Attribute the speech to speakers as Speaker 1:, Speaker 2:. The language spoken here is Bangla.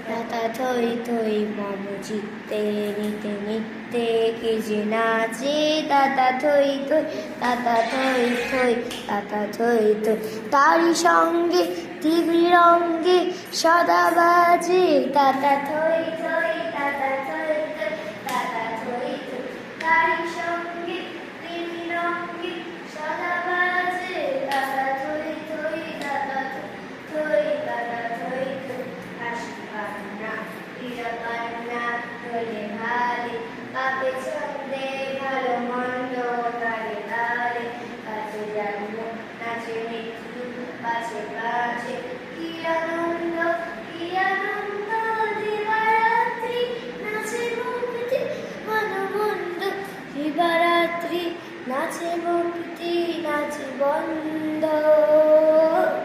Speaker 1: তাতা থই থই মম চিত্তে নিতে নিত্যে কে যে নাচে তাতা থই থই তাতা থই থই তাতা থই থই তারি সঙ্গে তীব্র রঙ্গে সদা বাজে তাতা থই থই তাতা থই থই তাতা থই থই তারি সঙ্গে তীব্র রঙ্গে সদা বাজে তাতা থই থই তাতা থই তাতা থই থই আশপান্না ইরাপান্না ধরে ভালে পাপে ছন্দে ভালো মন্দ তারে তারে কাছে জন্ম নাচে মৃত্যু পাছে পাছে কি আনন্দ দিবারাত্রি নাচে মুক্তি মনোমন্দ দিবারাত্রি নাচে মুক্তি নাচে বন্ধ